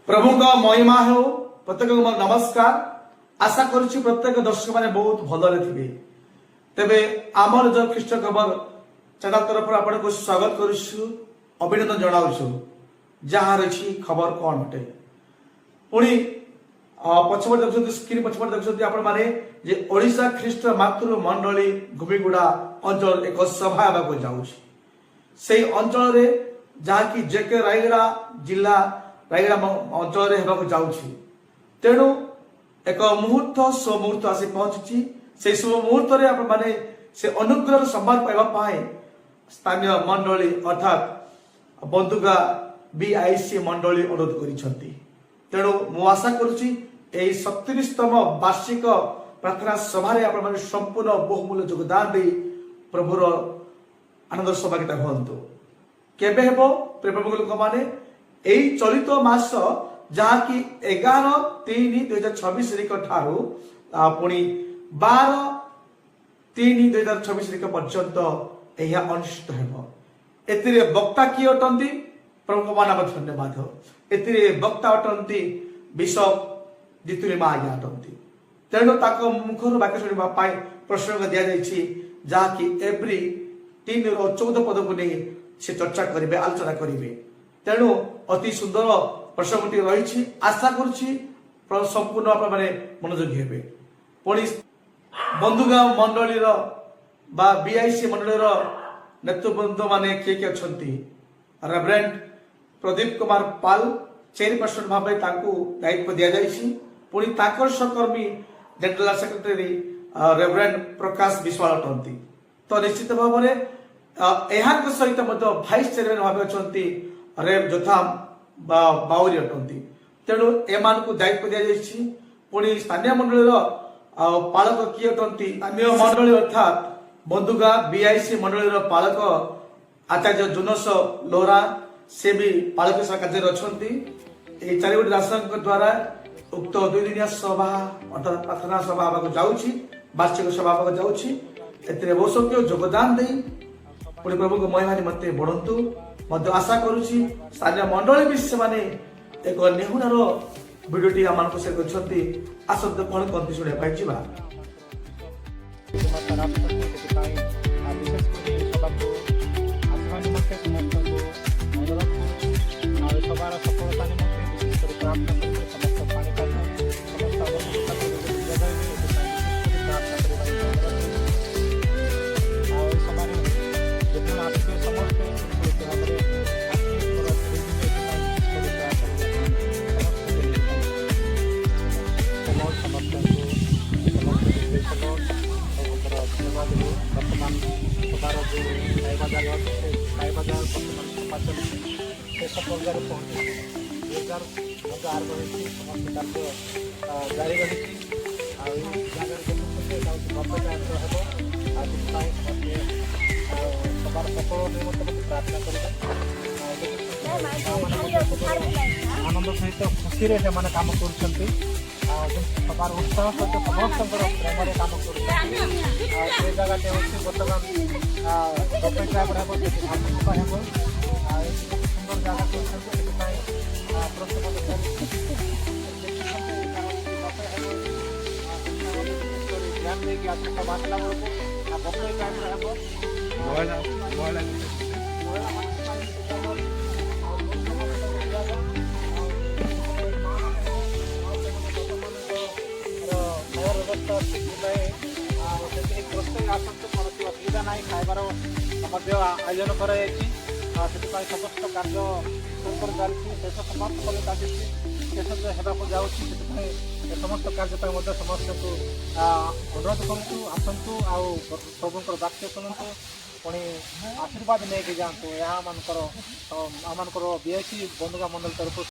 प्रभु का महिमा हो प्रत्येक नमस्कार। आशा करुच्ची प्रत्येक दर्शक मैंने बहुत भलरे थे। तेबे आमर जो ख्रीष्ट खबर चैनल तरफ आपको स्वागत करुछु, अभिनंदन जनाऊछु। जहाँ रही खबर कौन अटे पुणी पछपट देखुं स्क्रीन पछपट देखुं आपण माने जे ओडिशा ख्रीष्ट मातृ मंडली घुमिगुड़ा अंचल एक सभा हेबाक जाउछि। से अंचल रे जहाँ कि जेके रायगड़ा जिला रायगड़ा अंचल रे हेबाक जाउछि। तेणु एक मुहूर्त सुमुहूर्त आसी पहुंची। से सुमुहूर्त रे आपण माने से अनुग्रह संवाद पाइबा पाए स्थानीय मंडली अर्थात बंधुगा बीआईसी मंडली अनुरोध करिसंती। तेणु मु आशा करुच्ची यही 37तम वार्षिक प्रार्थना सभारे आपण माने संपूर्ण बहुमूल्य योगदान दे प्रभुर आनंद सभागिता हुंतु। केबे हेबो प्रभु लोक माने एई चलित मास जहाँ कि 11/3/2026 तारिख ठारू पुणी 12/3/2026 तारिख पर्यंत यह अनुष्ठित हेबो। एतिरे वक्ता किए अटंती प्रभु मानव धन्यवाद। एतिरे वक्ता अटंती बिशप जितुरी मा आज्ञा अटंती। तेणु ताको मुखर वाक्य शुणा प्रसंग दिया जाइछि जहाँ कि एवरी 3 और 14 पद को नहीं से चर्चा करेंगे, आलोचना करेंगे। तेणु अति सुंदर प्रसंगटी रही। आशा करुच्ची संपूर्ण आप मनोयोगी हेबे। पुणी बंधुगांव मंडली बीआईसी मंडली नेतृवृंद माने किए किए अच्छी रेवरेंड प्रदीप कुमार पाल चेयरपर्सन भाव दायित्व दि जाइए। पुणी ताकर सहकर्मी जनरल सेक्रेटरी रेवरेंड प्रकाश विश्वाल अटंती। तो निश्चित भाव में सहित भाइस चेयरमैन भाव अच्छा रेव जोथाम बाउरी अटंती। तेणु एमान को दायित्व दि जाइए। पुणी स्थानीय मंडल पालक किए अटंती स्थानीय मंडली अर्थात बंधुगा बीआईसी मंडल पालक आचार्य जुनस लोहरा से भी पालक कार्य अच्छा। 4 गोटी राष्ट्र द्वारा उक्त 2 दिनिया सभा अर्थात प्रार्थना सभा आवाक जाउछि, वार्षिक सभा आवाक जाउछि। एतिरे अवश्य योगदान दे पुणी प्रभु को महिमा निमंते बढ़ंतु मध्य आशा करुछि। स्थानीय मंडली भी से माने एक नेहुनार भिडियोटी आम से करछंती। आसंत कोन कंति सुने पाइ जिबा। शेष पर्यायर पहुंचे 2011 समस्त कार्य जारी रही। जगह सबार सफल निमंत प्रार्थना करें। आनंद सहित खुशी से काम कर सबार उत्साह सहित समस्त प्रेम काम कर जगह हूँ बर्तमान गपे टाइप हे सुंदर जगह ध्यान देकी बांटला बेलू गपे टाइप असुविधा ना खाइबार आयोजन कर समस्त कार्य चलती शेष समाप्त कर शेष जो होगा जाऊँ समस्त कार्य समस्त को अनुरोध करूँ आसतु प्रभु वाक्य शुणु पुणी आशीर्वाद नहीं जातु। यहाँ आम बीआईसी बंधुगा मंडल तरफ